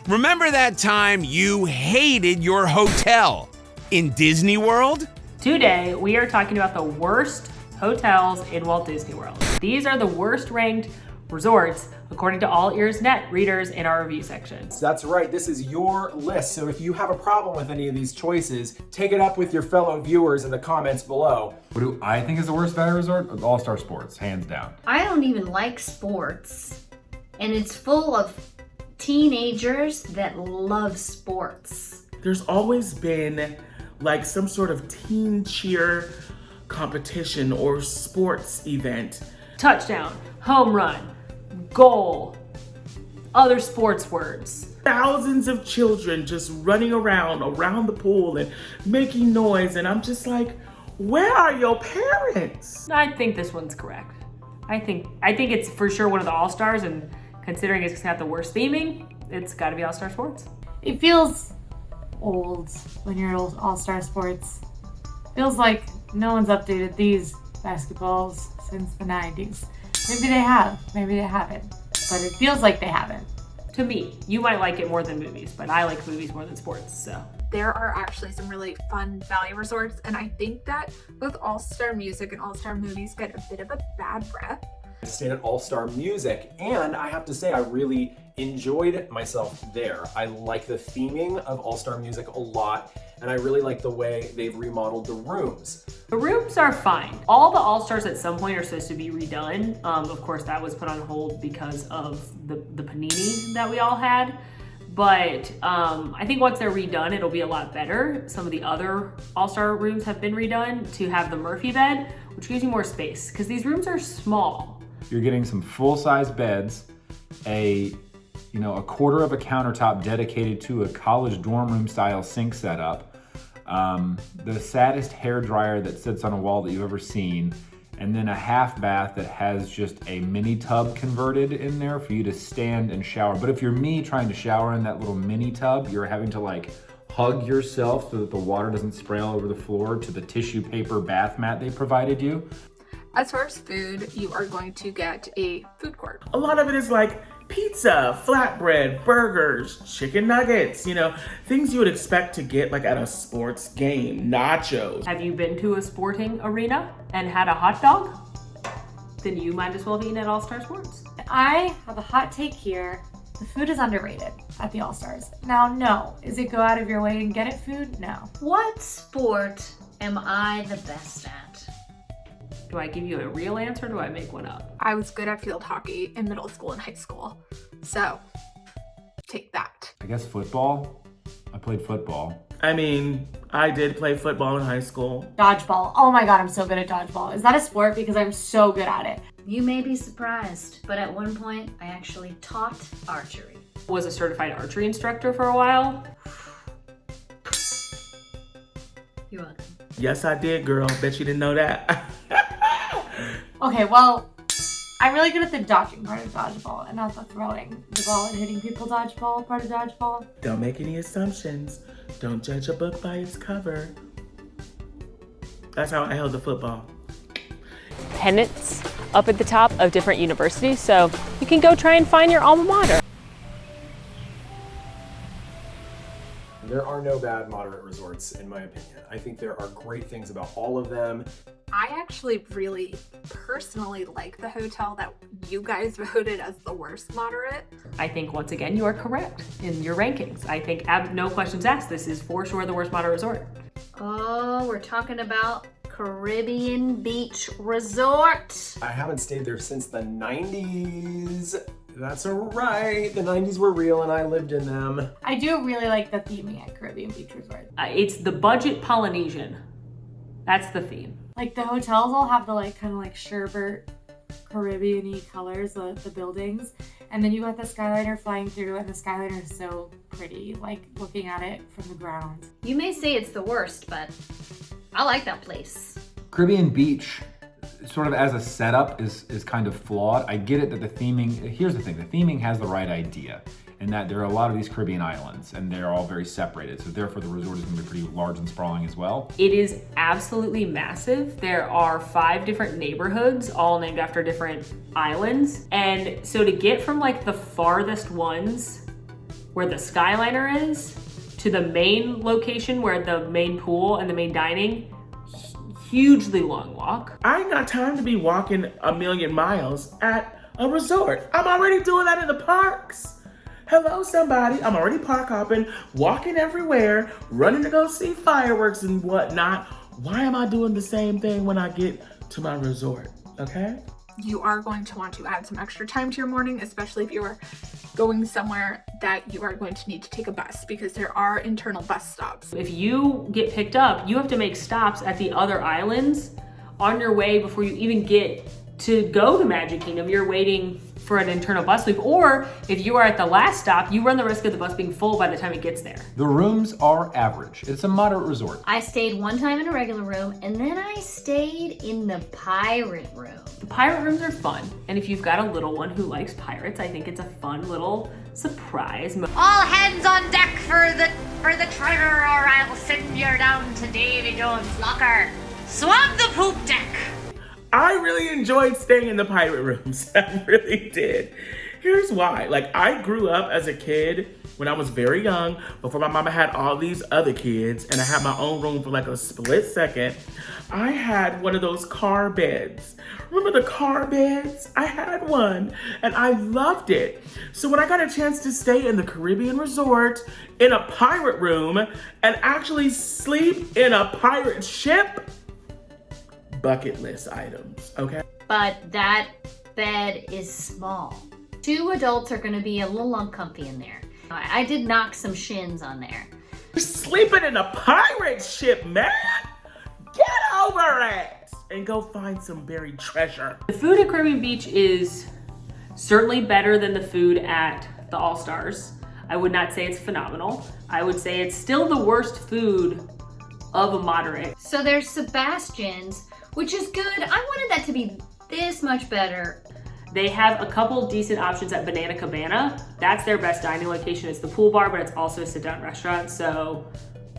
Remember that time you hated your hotel in Disney World? Today, we are talking about the worst hotels in Walt Disney World. These are the worst ranked resorts according to AllEars.net readers in our review section. That's right, this is your list. So if you have a problem with any of these choices, take it up with your fellow viewers in the comments below. What do I think is the worst value resort? All-Star Sports, hands down. I don't even like sports, and it's full of teenagers that love sports. There's always been like some sort of teen cheer competition or sports event. Touchdown, home run, goal, other sports words. Thousands of children just running around the pool and making noise, and I'm just like, where are your parents? I think this one's correct. I think it's for sure one of the All-Stars, and considering it's got the worst theming, it's gotta be All-Star Sports. It feels old when you're at All-Star Sports. Feels like no one's updated these basketballs since the 90s. Maybe they have, maybe they haven't, but it feels like they haven't. To me, you might like it more than movies, but I like movies more than sports, so. There are actually some really fun value resorts, and I think that both All-Star Music and All-Star Movies get a bit of a bad rep. I stayed at All-Star Music, and I have to say I really enjoyed myself there. I like the theming of All-Star Music a lot, and I really like the way they've remodeled the rooms. The rooms are fine. All the All-Stars at some point are supposed to be redone. Of course, that was put on hold because of the panini that we all had. But I think once they're redone, it'll be a lot better. Some of the other All-Star rooms have been redone to have the Murphy bed, which gives you more space, because these rooms are small. You're getting some full-size beds, a quarter of a countertop dedicated to a college dorm room style sink setup, the saddest hair dryer that sits on a wall that you've ever seen, and then a half bath that has just a mini tub converted in there for you to stand and shower. But if you're me trying to shower in that little mini tub, you're having to like hug yourself so that the water doesn't spray all over the floor to the tissue paper bath mat they provided you. As far as food, you are going to get a food court. A lot of it is like pizza, flatbread, burgers, chicken nuggets, things you would expect to get like at a sports game, nachos. Have you been to a sporting arena and had a hot dog? Then you might as well have eaten at All-Star Sports. I have a hot take here. The food is underrated at the All-Stars. Now, no. Is it go out of your way and get it food? No. What sport am I the best at? Do I give you a real answer or do I make one up? I was good at field hockey in middle school and high school, so take that. I guess football. I played football. I mean, I did play football in high school. Dodgeball. Oh my God, I'm so good at dodgeball. Is that a sport? Because I'm so good at it. You may be surprised, but at one point, I actually taught archery. Was a certified archery instructor for a while. You're welcome. Yes, I did, girl. Bet you didn't know that. Okay, well, I'm really good at the dodging part of dodgeball and not the throwing the ball and hitting people dodgeball part of dodgeball. Don't make any assumptions. Don't judge a book by its cover. That's how I held the football. Pennants up at the top of different universities, so you can go try and find your alma mater. There are no bad moderate resorts, in my opinion. I think there are great things about all of them. I actually really personally like the hotel that you guys voted as the worst moderate. I think once again you are correct in your rankings. I think no questions asked, this is for sure the worst moderate resort. Oh, we're talking about Caribbean Beach Resort. I haven't stayed there since the 90s. That's alright. The 90s were real and I lived in them. I do really like the theming at Caribbean Beach Resort. It's the budget Polynesian. That's the theme. Like the hotels all have the kind of sherbet Caribbean-y colors, the buildings. And then you got the Skyliner flying through, and the Skyliner is so pretty, looking at it from the ground. You may say it's the worst, but I like that place. Caribbean Beach, sort of as a setup, is kind of flawed. I get it that the theming, here's the thing, the theming has the right idea, in that there are a lot of these Caribbean islands, and they're all very separated, so therefore the resort is going to be pretty large and sprawling as well. It is absolutely massive. There are 5 different neighborhoods, all named after different islands, and so to get from the farthest ones where the Skyliner is to the main location where the main pool and the main dining, hugely long walk. I ain't got time to be walking a million miles at a resort. I'm already doing that in the parks. Hello, somebody. I'm already park hopping, walking everywhere, running to go see fireworks and whatnot. Why am I doing the same thing when I get to my resort? Okay? You are going to want to add some extra time to your morning, especially if you're going somewhere that you are going to need to take a bus, because there are internal bus stops. If you get picked up, you have to make stops at the other islands on your way before you even get to go to Magic Kingdom. You're waiting for an internal bus loop, or if you are at the last stop, you run the risk of the bus being full by the time it gets there. The rooms are average. It's a moderate resort. I stayed one time in a regular room, and then I stayed in the pirate room. The pirate rooms are fun, and if you've got a little one who likes pirates, I think it's a fun little surprise. All hands on deck for the treasure, or I'll send you down to Davy Jones' locker. Swab the poop deck. I really enjoyed staying in the pirate rooms. I really did. Here's why. Like, I grew up as a kid when I was very young, before my mama had all these other kids, and I had my own room for like a split second. I had one of those car beds. Remember the car beds? I had one, and I loved it. So when I got a chance to stay in the Caribbean resort in a pirate room and actually sleep in a pirate ship, bucket list items, okay? But that bed is small. 2 adults are gonna be a little uncomfy in there. I did knock some shins on there. You're sleeping in a pirate ship, man! Get over it! And go find some buried treasure. The food at Caribbean Beach is certainly better than the food at the All-Stars. I would not say it's phenomenal. I would say it's still the worst food of a moderate. So there's Sebastian's, which is good. I wanted that to be this much better. They have a couple decent options at Banana Cabana. That's their best dining location. It's the pool bar, but it's also a sit-down restaurant. So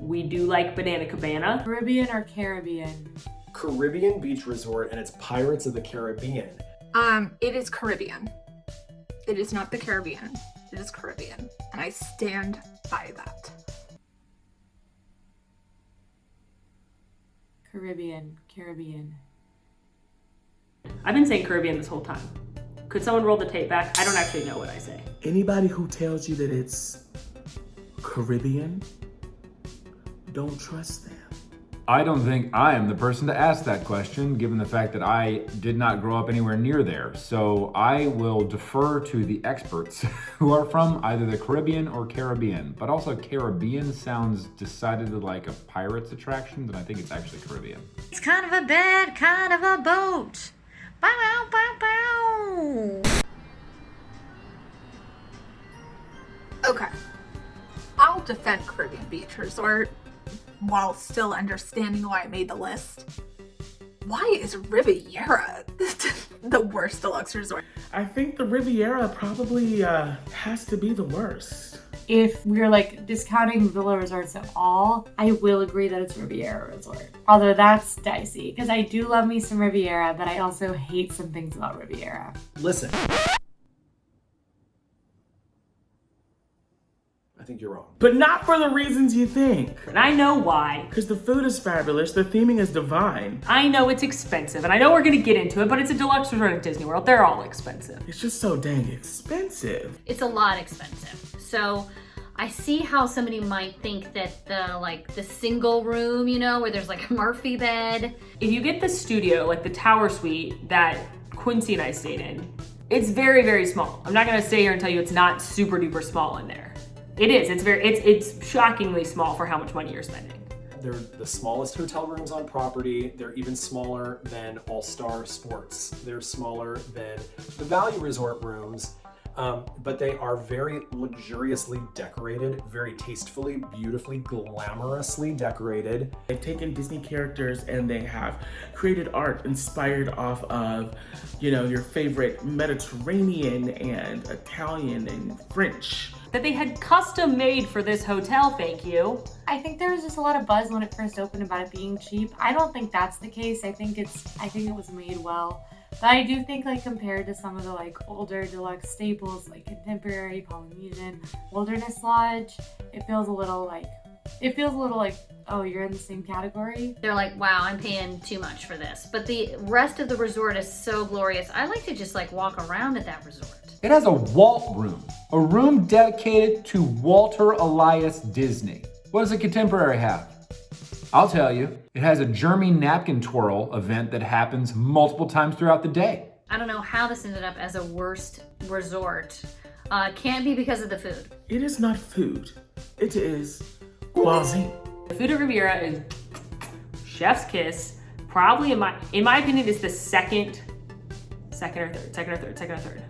we do like Banana Cabana. Caribbean or Caribbean? Caribbean Beach Resort, and it's Pirates of the Caribbean. It is Caribbean. It is not the Caribbean. It is Caribbean. And I stand by that. Caribbean. I've been saying Caribbean this whole time. Could someone roll the tape back? I don't actually know what I say. Anybody who tells you that it's Caribbean, don't trust them. I don't think I am the person to ask that question, given the fact that I did not grow up anywhere near there. So I will defer to the experts who are from either the Caribbean or Caribbean. But also Caribbean sounds decidedly like a pirates attraction, but I think it's actually Caribbean. It's kind of a bed, kind of a boat. Bow, bow, bow, bow. Okay. I'll defend Caribbean Beach Resort while still understanding why it made the list. Why is Riviera the worst deluxe resort? I think the Riviera probably has to be the worst. If we're like discounting villa resorts at all, I will agree that it's Riviera Resort. Although that's dicey, because I do love me some Riviera, but I also hate some things about Riviera. Listen. I think you're wrong. But not for the reasons you think. And I know why. Because the food is fabulous, the theming is divine. I know it's expensive, and I know we're gonna get into it, but it's a deluxe resort at Disney World. They're all expensive. It's just so dang expensive. It's a lot expensive. So I see how somebody might think that the single room, you know, where there's like a Murphy bed. If you get the studio, like the tower suite that Quincy and I stayed in, it's very, very small. I'm not gonna stay here and tell you it's not super duper small in there. It is, it's shockingly small for how much money you're spending. They're the smallest hotel rooms on property. They're even smaller than All-Star Sports. They're smaller than the Value Resort rooms, but they are very luxuriously decorated, very tastefully, beautifully, glamorously decorated. They've taken Disney characters and they have created art inspired off of, you know, your favorite Mediterranean and Italian and French. That they had custom made for this hotel, thank you. I think there was just a lot of buzz when it first opened about it being cheap. I don't think that's the case. I think it was made well. But I do think, like, compared to some of the, like, older deluxe staples, like Contemporary, Polynesian, Wilderness Lodge, it feels a little like, oh, you're in the same category. They're like, wow, I'm paying too much for this. But the rest of the resort is so glorious. I like to just like walk around at that resort. It has a Walt room, a room dedicated to Walter Elias Disney. What does a Contemporary have? I'll tell you, it has a Jeremy napkin twirl event that happens multiple times throughout the day. I don't know how this ended up as a worst resort. Can't be because of the food. It is not food. It is cuisine. The food at Riviera is chef's kiss. Probably in my opinion, it's the second or third.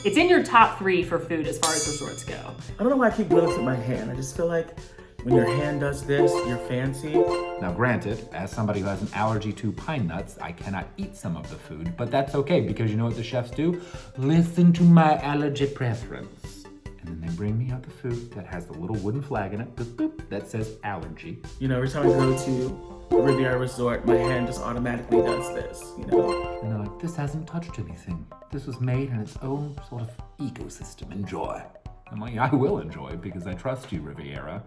It's in your top 3 for food as far as resorts go. I don't know why I keep doing this with my hand. I just feel like when your hand does this, you're fancy. Now granted, as somebody who has an allergy to pine nuts, I cannot eat some of the food, but that's okay because you know what the chefs do? Listen to my allergy preference. And then they bring me out the food that has the little wooden flag in it, boop, boop, that says allergy. You know, every time I go to a Riviera Resort, my hand just automatically does this, you know? And they're like, this hasn't touched anything. This was made in its own sort of ecosystem. Enjoy. I'm like, I will enjoy because I trust you, Riviera.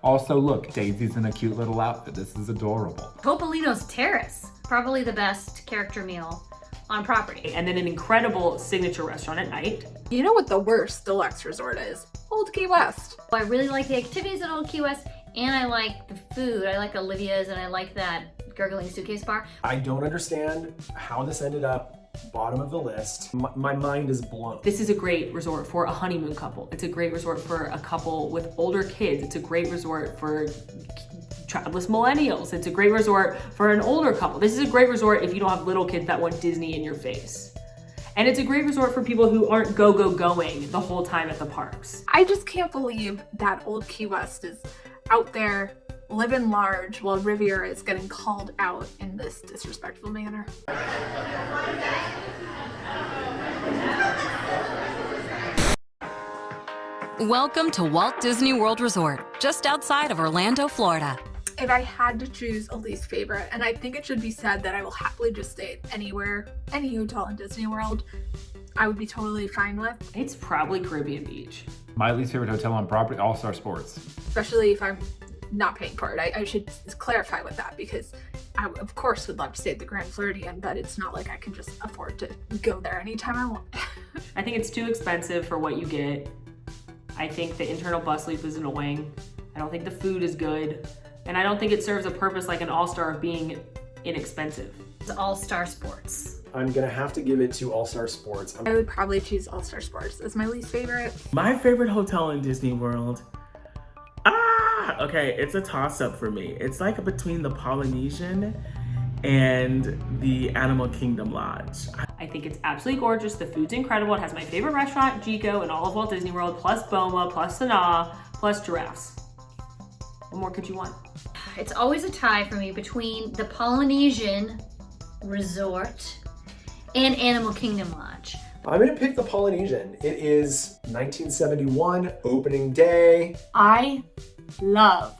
Also, look, Daisy's in a cute little outfit. This is adorable. Topolino's Terrace, probably the best character meal on property. And then an incredible signature restaurant at night. You know what the worst deluxe resort is? Old Key West. I really like the activities at Old Key West, and I like the food. I like Olivia's, and I like that gurgling suitcase bar. I don't understand how this ended up bottom of the list. My mind is blown. This is a great resort for a honeymoon couple. It's a great resort for a couple with older kids. It's a great resort for childless millennials. It's a great resort for an older couple. This is a great resort if you don't have little kids that want Disney in your face. And it's a great resort for people who aren't going the whole time at the parks. I just can't believe that Old Key West is out there living large while Riviera is getting called out in this disrespectful manner. Welcome to Walt Disney World Resort, just outside of Orlando, Florida. If I had to choose a least favorite, and I think it should be said that I will happily just stay anywhere, any hotel in Disney World, I would be totally fine with. It's probably Caribbean Beach. My least favorite hotel on property, All-Star Sports. Especially if I'm not paying for it. I should clarify with that because I, of course, would love to stay at the Grand Floridian, but it's not like I can just afford to go there anytime I want. I think it's too expensive for what you get. I think the internal bus loop is annoying. I don't think the food is good. And I don't think it serves a purpose like an All-Star of being inexpensive. It's All-Star Sports. I'm gonna have to give it to All-Star Sports. I would probably choose All-Star Sports as my least favorite. My favorite hotel in Disney World. Okay, it's a toss-up for me. It's like between the Polynesian and the Animal Kingdom Lodge. I think it's absolutely gorgeous. The food's incredible. It has my favorite restaurant, Jico, in all of Walt Disney World, plus Boma, plus Sanaa, plus giraffes. What more could you want? It's always a tie for me between the Polynesian Resort and Animal Kingdom Lodge. I'm gonna pick the Polynesian. It is 1971, opening day. I love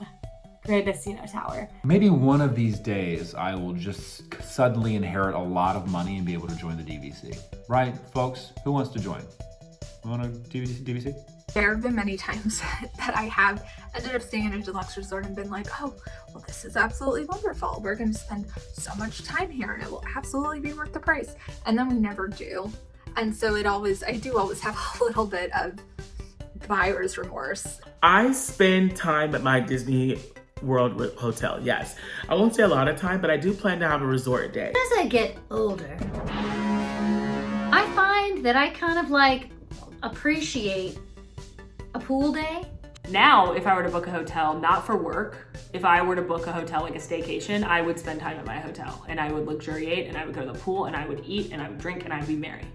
Grand Casino Tower. Maybe one of these days I will just suddenly inherit a lot of money and be able to join the DVC. Right, folks? Who wants to join? Want a DVC? There have been many times that I have ended up staying in a deluxe resort and been like, oh, well, this is absolutely wonderful. We're going to spend so much time here and it will absolutely be worth the price. And then we never do. And so I do always have a little bit of buyer's remorse. I spend time at my Disney World hotel, yes. I won't say a lot of time, but I do plan to have a resort day. As I get older, I find that I kind of like appreciate a pool day. Now, if I were to book a hotel, not for work, if I were to book a hotel like a staycation, I would spend time at my hotel and I would luxuriate and I would go to the pool and I would eat and I would drink and I'd be merry.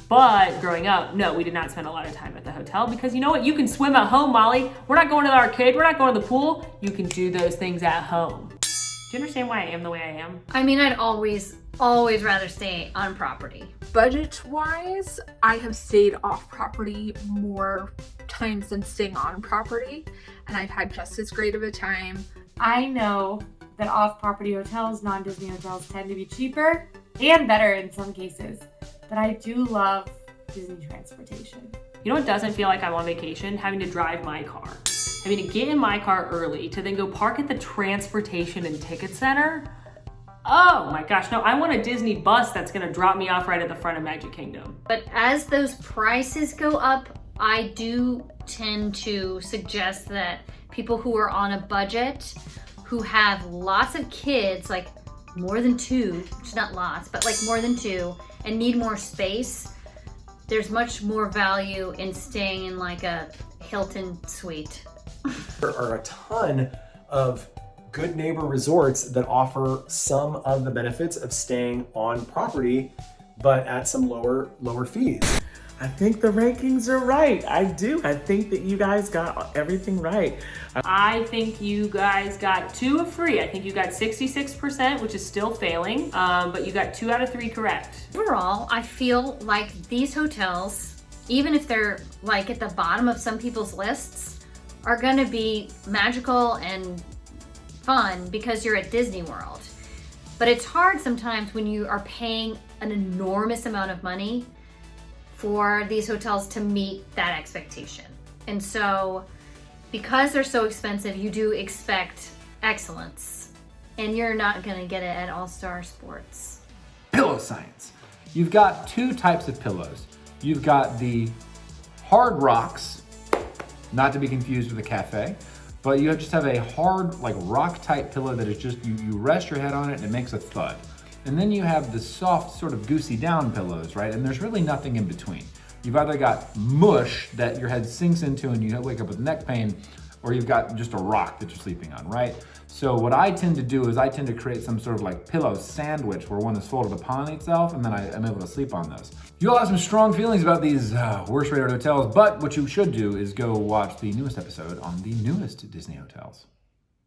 But growing up, no, we did not spend a lot of time at the hotel because you know what? You can swim at home, Molly. We're not going to the arcade. We're not going to the pool. You can do those things at home. Do you understand why I am the way I am? I mean, I'd always rather stay on property. Budget-wise, I have stayed off property more times than staying on property, and I've had just as great of a time. I know that off-property hotels, non-Disney hotels, tend to be cheaper, and better in some cases. But I do love Disney transportation. You know what doesn't feel like I'm on vacation? Having to drive my car. Having to get in my car early to then go park at the transportation and ticket center. Oh my gosh, no, I want a Disney bus that's gonna drop me off right at the front of Magic Kingdom. But as those prices go up, I do tend to suggest that people who are on a budget, who have lots of kids, like more than 2, which is not lots, but like more than 2, and need more space, there's much more value in staying in like a Hilton suite. There are a ton of good neighbor resorts that offer some of the benefits of staying on property, but at some lower fees. I think the rankings are right. I do. I think that you guys got everything right. I think you guys got 2 of free. I think you got 66%, which is still failing, but you got 2 out of 3 correct. Overall, I feel like these hotels, even if they're like at the bottom of some people's lists, are gonna be magical and fun because you're at Disney World. But it's hard sometimes when you are paying an enormous amount of money for these hotels to meet that expectation. And so, because they're so expensive, you do expect excellence, and you're not gonna get it at All-Star Sports. Pillow science. You've got 2 types of pillows. You've got the hard rocks, not to be confused with a cafe, but you just have a hard, like rock type pillow that is just, you rest your head on it and it makes a thud. And then you have the soft, sort of goosey down pillows, right? And there's really nothing in between. You've either got mush that your head sinks into and you wake up with neck pain, or you've got just a rock that you're sleeping on, right? So what I tend to do is I tend to create some sort of like pillow sandwich where one is folded upon itself, and then I'm able to sleep on those. You all have some strong feelings about these worst rated hotels, but what you should do is go watch the newest episode on the newest Disney hotels.